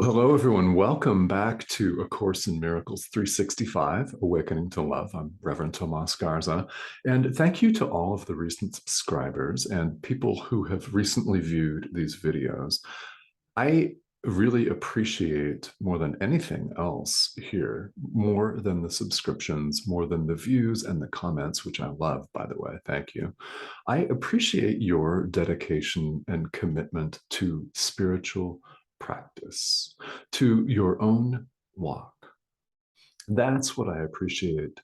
Hello, everyone. Welcome back to A Course in Miracles 365, Awakening to Love. I'm Reverend Tomas Garza. And thank you to all of the recent subscribers and people who have recently viewed these videos. I really appreciate more than anything else here, more than the subscriptions, more than the views and the comments, which I love, by the way. Thank you. I appreciate your dedication and commitment to spiritual practice, to your own walk. That's what I appreciate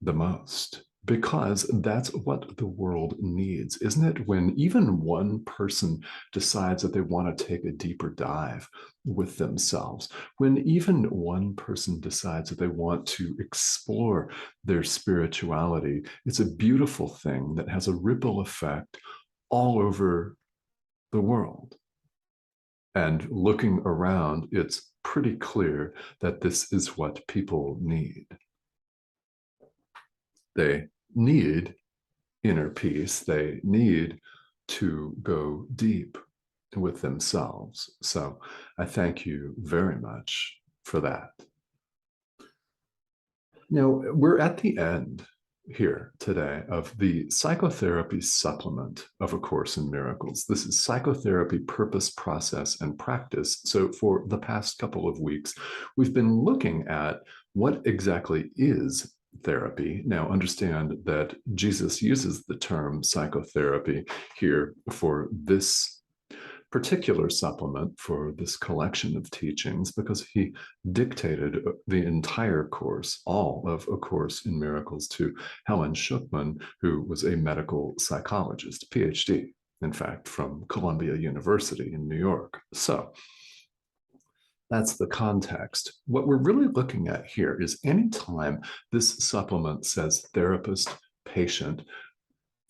the most, because that's what the world needs, isn't it? When even one person decides that they want to take a deeper dive with themselves, when even one person decides that they want to explore their spirituality, it's a beautiful thing that has a ripple effect all over the world. And looking around, it's pretty clear that this is what people need. They need inner peace. They need to go deep with themselves. So I thank you very much for that. Now, we're at the end here today of the Psychotherapy Supplement of A Course in Miracles. This is Psychotherapy Purpose, Process, and Practice. So for the past couple of weeks, we've been looking at what exactly is therapy. Now, understand that Jesus uses the term psychotherapy here for this particular supplement, for this collection of teachings, because he dictated the entire course, all of A Course in Miracles, to Helen Schucman, who was a medical psychologist, PhD, in fact, from Columbia University in New York. So that's the context. What we're really looking at here is anytime this supplement says therapist, patient,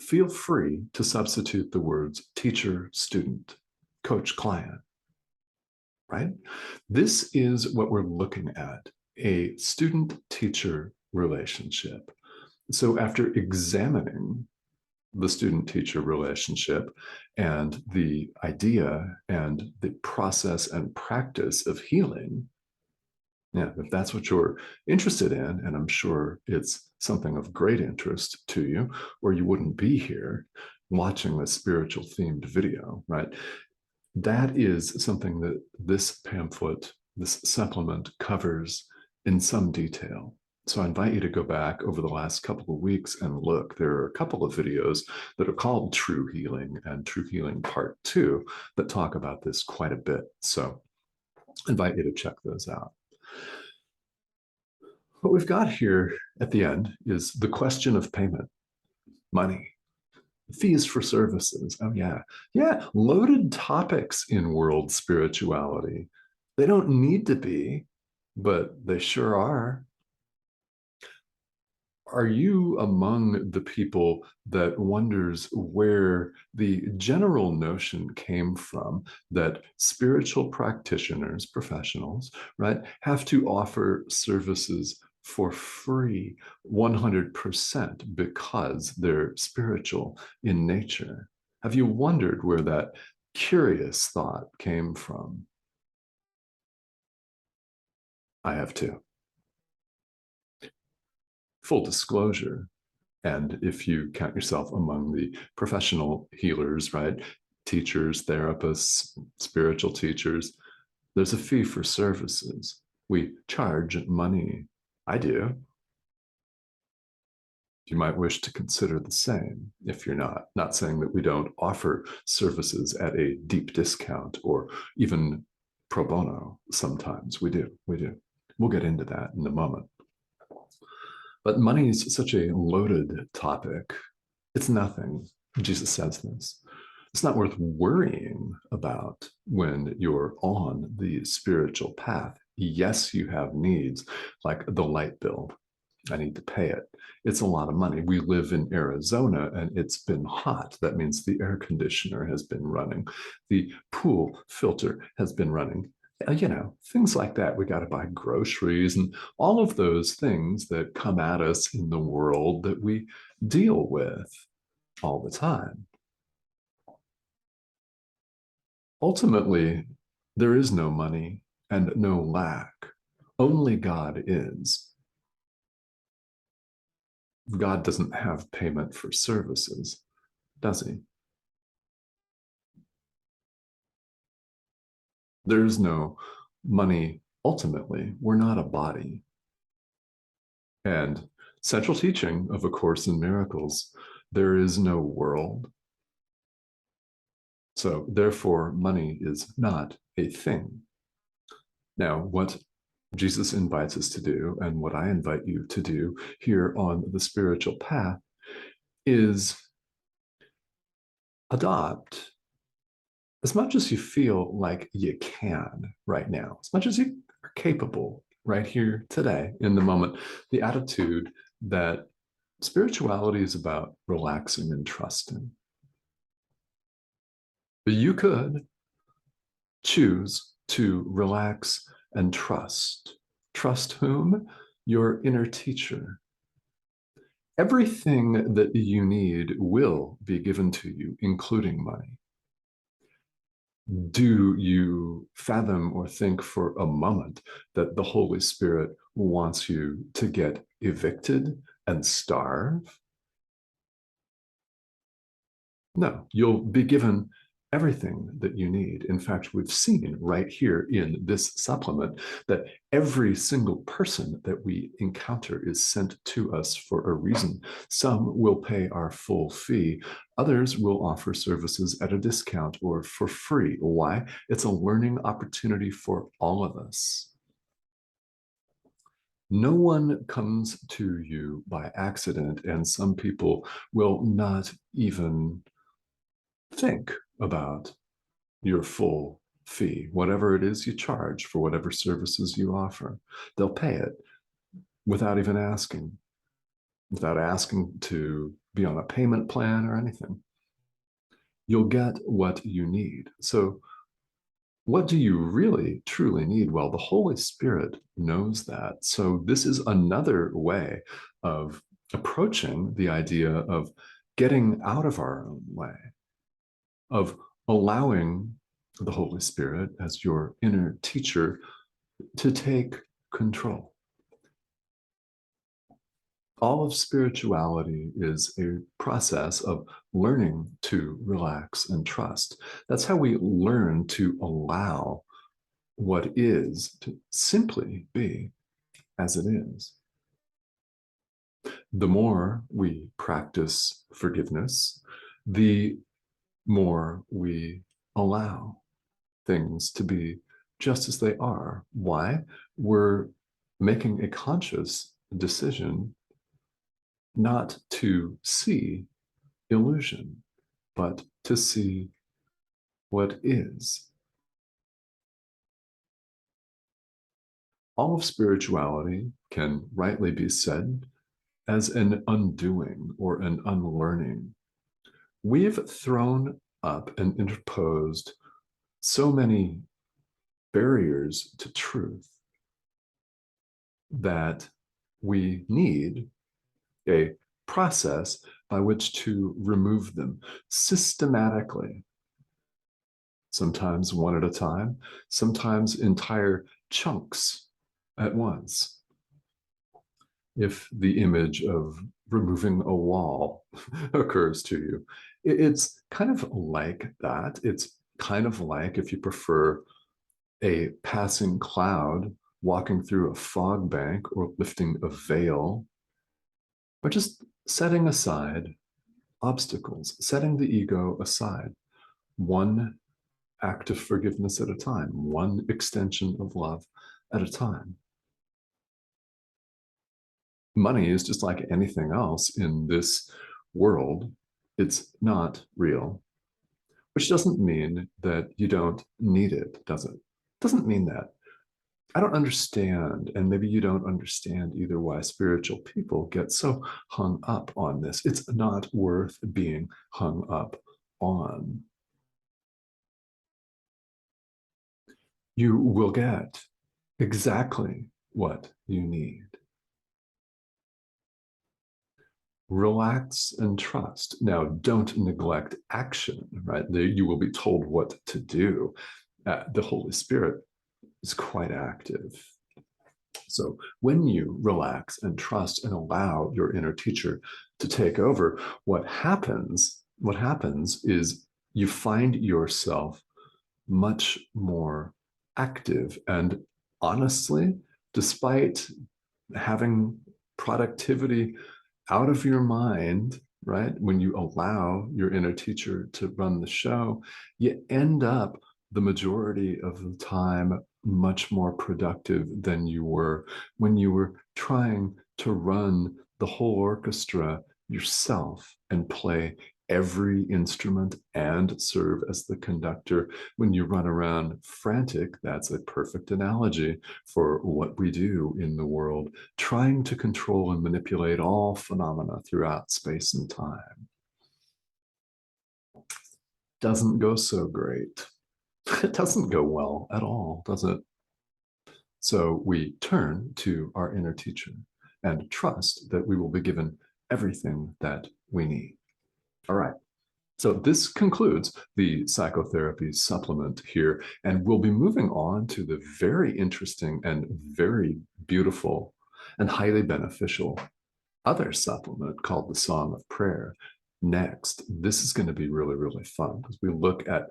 feel free to substitute the words teacher, student, coach, client, right? This is what we're looking at, a student-teacher relationship. So after examining the student-teacher relationship and the idea and the process and practice of healing, yeah, if that's what you're interested in, and I'm sure it's something of great interest to you, or you wouldn't be here watching this spiritual themed video, right? That is something that this pamphlet, this supplement covers in some detail. So I invite you to go back over the last couple of weeks and look. There are a couple of videos that are called True Healing and True Healing Part 2 that talk about this quite a bit. So I invite you to check those out. What we've got here at the end is the question of payment, money, fees for services. Oh, yeah. Yeah. Loaded topics in world spirituality. They don't need to be, but they sure are. Are you among the people that wonders where the general notion came from that spiritual practitioners, professionals, right, have to offer services for free 100% because they're spiritual in nature? Have you wondered where that curious thought came from? I have too. Full disclosure, and if you count yourself among the professional healers, right? Teachers, therapists, spiritual teachers, there's a fee for services. We charge money. I do. You might wish to consider the same if you're not saying that we don't offer services at a deep discount or even pro bono. Sometimes we do. We'll get into that in a moment. But money is such a loaded topic. It's nothing. Jesus says this. It's not worth worrying about when you're on the spiritual path. Yes, you have needs like the light bill. I need to pay it. It's a lot of money. We live in Arizona and it's been hot. That means the air conditioner has been running. The pool filter has been running. Things like that. We got to buy groceries and all of those things that come at us in the world that we deal with all the time. Ultimately, there is no money and no lack. Only God is. God doesn't have payment for services, does he? There's no money ultimately. We're not a body. And central teaching of A Course in Miracles, there is no world. So therefore, money is not a thing. Now, what Jesus invites us to do, and what I invite you to do here on the spiritual path, is adopt as much as you feel like you can right now, as much as you are capable right here today in the moment, the attitude that spirituality is about relaxing and trusting. But you could choose to relax and trust. Trust whom? Your inner teacher. Everything that you need will be given to you, including money. Do you fathom or think for a moment that the Holy Spirit wants you to get evicted and starve? No, you'll be given everything that you need. In fact, we've seen right here in this supplement that every single person that we encounter is sent to us for a reason. Some will pay our full fee. Others will offer services at a discount or for free. Why? It's a learning opportunity for all of us. No one comes to you by accident, and some people will not even think about your full fee, whatever it is you charge for whatever services you offer. They'll pay it without even asking, without asking to be on a payment plan or anything. You'll get what you need. So, what do you really, truly need? Well, the Holy Spirit knows that. So, this is another way of approaching the idea of getting out of our own way, of allowing the Holy Spirit as your inner teacher to take control. All of spirituality is a process of learning to relax and trust. That's how we learn to allow what is to simply be as it is. The more we practice forgiveness, the more we allow things to be just as they are. Why? We're making a conscious decision not to see illusion, but to see what is. All of spirituality can rightly be said as an undoing or an unlearning. We've thrown up and interposed so many barriers to truth that we need a process by which to remove them systematically, sometimes one at a time, sometimes entire chunks at once. If the image of removing a wall occurs to you, it's kind of like that. It's kind of like, if you prefer, a passing cloud walking through a fog bank or lifting a veil, or just setting aside obstacles, setting the ego aside, one act of forgiveness at a time, one extension of love at a time. Money is just like anything else in this world. It's not real, which doesn't mean that you don't need it, does it? Doesn't mean that. I don't understand, and maybe you don't understand either, why spiritual people get so hung up on this. It's not worth being hung up on. You will get exactly what you need. Relax and trust. Now, don't neglect action, right? You will be told what to do. The Holy Spirit is quite active. So when you relax and trust and allow your inner teacher to take over, what happens is you find yourself much more active. And honestly, despite having productivity out of your mind, right? When you allow your inner teacher to run the show, you end up the majority of the time much more productive than you were when you were trying to run the whole orchestra yourself and play every instrument and serve as the conductor. When you run around frantic, that's a perfect analogy for what we do in the world, trying to control and manipulate all phenomena throughout space and time. Doesn't go so great. It doesn't go well at all, does it? So we turn to our inner teacher and trust that we will be given everything that we need. All right. So this concludes the psychotherapy supplement here, and we'll be moving on to the very interesting and very beautiful and highly beneficial other supplement called the Song of Prayer next. This is going to be really, really fun because we look at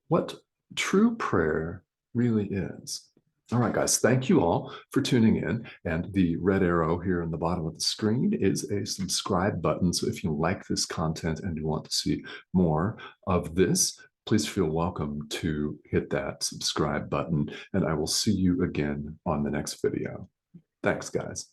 what true prayer really is. All right, guys, thank you all for tuning in. And the red arrow here in the bottom of the screen is a subscribe button. So if you like this content and you want to see more of this, please feel welcome to hit that subscribe button. And I will see you again on the next video. Thanks, guys.